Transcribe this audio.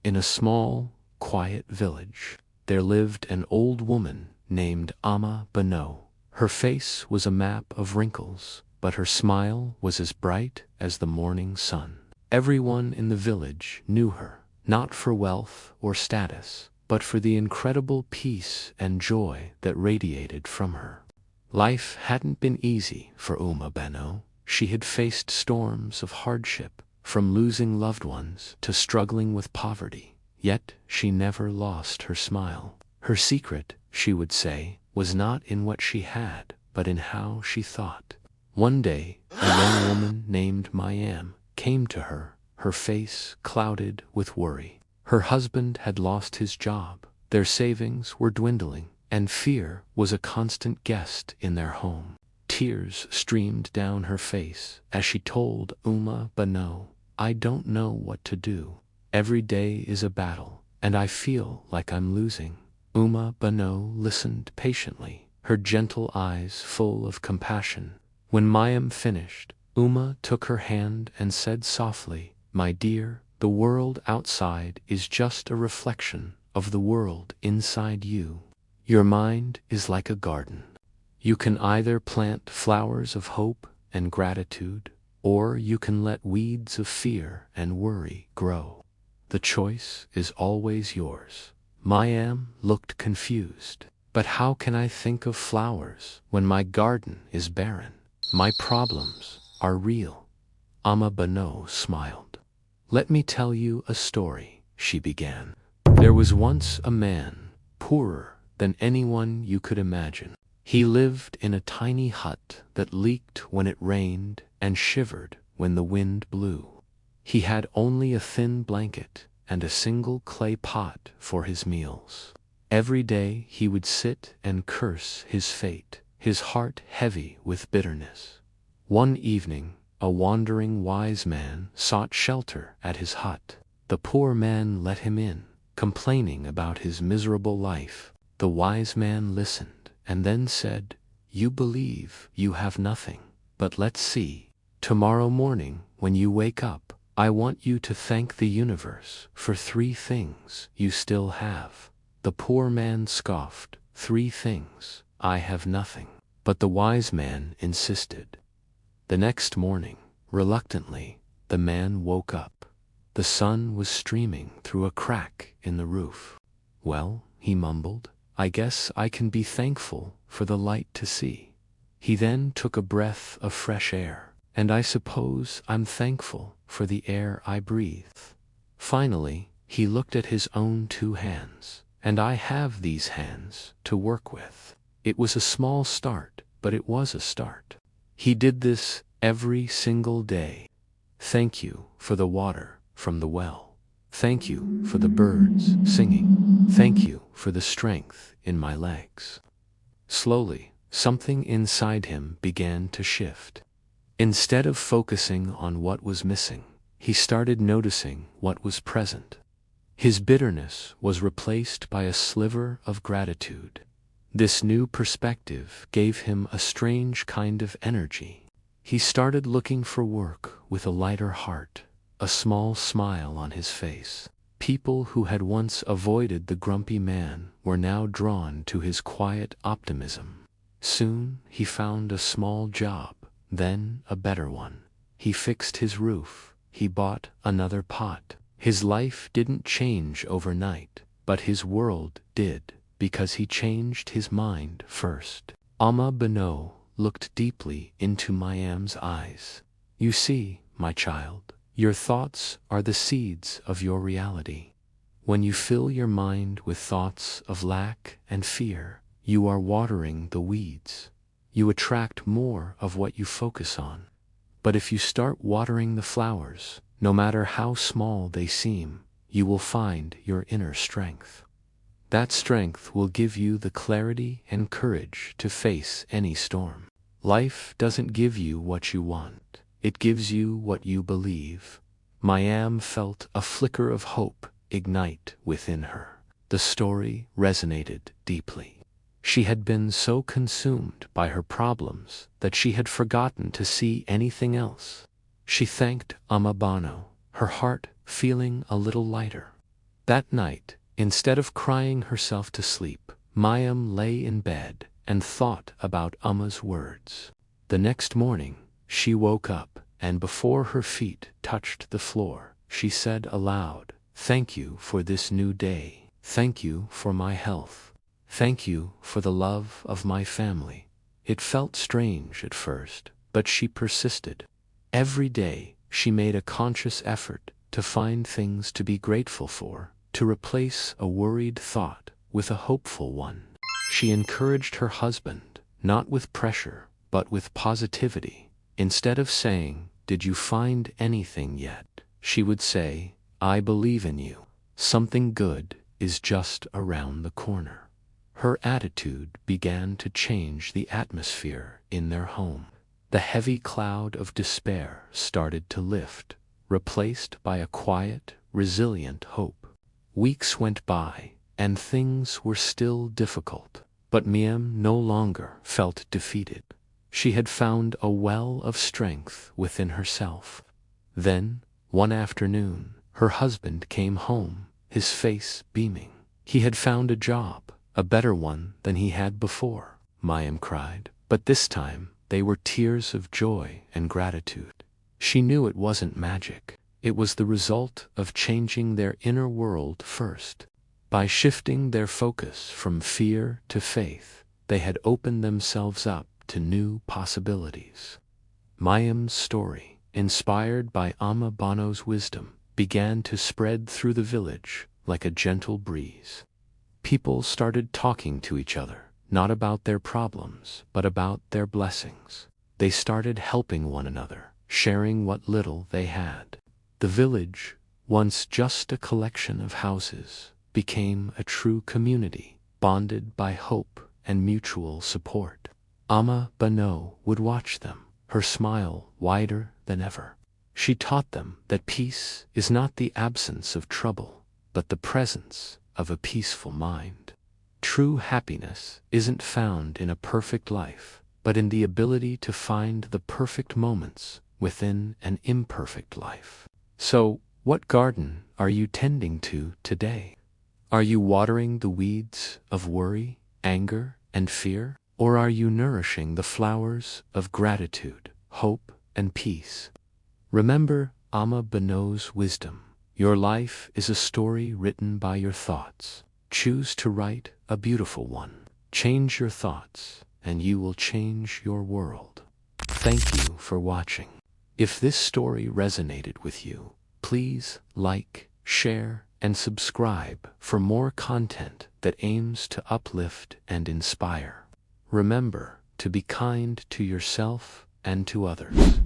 In a small, quiet village, there lived an old woman named Amma Bano. Her face was a map of wrinkles, but her smile was as bright as the morning sun. Everyone in the village knew her, not for wealth or status, but for the incredible peace and joy that radiated from her. Life hadn't been easy for Amma Bano. She had faced storms of hardship, from losing loved ones to struggling with poverty. Yet she never lost her smile. Her secret, she would say, was not in what she had, but in how she thought. One day, a young woman named Mayam came to her, her face clouded with worry. Her husband had lost his job, their savings were dwindling, and fear was a constant guest in their home. Tears streamed down her face as she told Amma Bano, "I don't know what to do. Every day is a battle, and I feel like I'm losing." Amma Bano listened patiently, her gentle eyes full of compassion. When Mayam finished, Amma took her hand and said softly, "My dear, the world outside is just a reflection of the world inside you. Your mind is like a garden. You can either plant flowers of hope and gratitude, or you can let weeds of fear and worry grow. The choice is always yours." Mayam looked confused. "But how can I think of flowers when my garden is barren? My problems are real." Amma Bano smiled. "Let me tell you a story," she began. "There was once a man, poorer than anyone you could imagine. He lived in a tiny hut that leaked when it rained and shivered when the wind blew. He had only a thin blanket and a single clay pot for his meals. Every day he would sit and curse his fate, his heart heavy with bitterness. One evening, a wandering wise man sought shelter at his hut. The poor man let him in, complaining about his miserable life. The wise man listened and then said, "You believe you have nothing, but let's see. Tomorrow morning, when you wake up, I want you to thank the universe for 3 things you still have." The poor man scoffed, "3 things? I have nothing." But the wise man insisted. The next morning, reluctantly, the man woke up. The sun was streaming through a crack in the roof. "Well," he mumbled, "I guess I can be thankful for the light to see." He then took a breath of fresh air. "And I suppose I'm thankful for the air I breathe." Finally, he looked at his own 2 hands. "And I have these hands to work with." It was a small start, but it was a start. He did this every single day. "Thank you for the water from the well. Thank you for the birds singing. Thank you for the strength in my legs." Slowly, something inside him began to shift. Instead of focusing on what was missing, he started noticing what was present. His bitterness was replaced by a sliver of gratitude. This new perspective gave him a strange kind of energy. He started looking for work with a lighter heart, a small smile on his face. People who had once avoided the grumpy man were now drawn to his quiet optimism. Soon he found a small job, then a better one. He fixed his roof. He bought another pot. His life didn't change overnight, but his world did, because he changed his mind first. Amma Bano looked deeply into Mayam's eyes. "You see, my child, your thoughts are the seeds of your reality. When you fill your mind with thoughts of lack and fear, you are watering the weeds. You attract more of what you focus on. But if you start watering the flowers, no matter how small they seem, you will find your inner strength. That strength will give you the clarity and courage to face any storm. Life doesn't give you what you want. It gives you what you believe." Mayam felt a flicker of hope ignite within her. The story resonated deeply. She had been so consumed by her problems that she had forgotten to see anything else. She thanked Amma Bano, her heart feeling a little lighter. That night, instead of crying herself to sleep, Mayim lay in bed and thought about Amma's words. The next morning, she woke up, and before her feet touched the floor, she said aloud, "Thank you for this new day. Thank you for my health. Thank you for the love of my family." It felt strange at first, but she persisted. Every day, she made a conscious effort to find things to be grateful for, to replace a worried thought with a hopeful one. She encouraged her husband, not with pressure, but with positivity. Instead of saying, "Did you find anything yet?" she would say, "I believe in you. Something good is just around the corner." Her attitude began to change the atmosphere in their home. The heavy cloud of despair started to lift, replaced by a quiet, resilient hope. Weeks went by, and things were still difficult, but Miem no longer felt defeated. She had found a well of strength within herself. Then, one afternoon, her husband came home, his face beaming. He had found a job, a better one than he had before. Mayim cried, but this time they were tears of joy and gratitude. She knew it wasn't magic. It was the result of changing their inner world first. By shifting their focus from fear to faith, they had opened themselves up to new possibilities. Mayim's story, inspired by Amma Bano's wisdom, began to spread through the village like a gentle breeze. People started talking to each other, not about their problems, but about their blessings. They started helping one another, sharing what little they had. The village, once just a collection of houses, became a true community, bonded by hope and mutual support. Amma Bano would watch them, her smile wider than ever. She taught them that peace is not the absence of trouble, but the presence of a peaceful mind. True happiness isn't found in a perfect life, but in the ability to find the perfect moments within an imperfect life. So, what garden are you tending to today? Are you watering the weeds of worry, anger, and fear? Or are you nourishing the flowers of gratitude, hope, and peace? Remember Amma Bano's wisdom. Your life is a story written by your thoughts. Choose to write a beautiful one. Change your thoughts, and you will change your world. Thank you for watching. If this story resonated with you, please like, share, and subscribe for more content that aims to uplift and inspire. Remember to be kind to yourself and to others.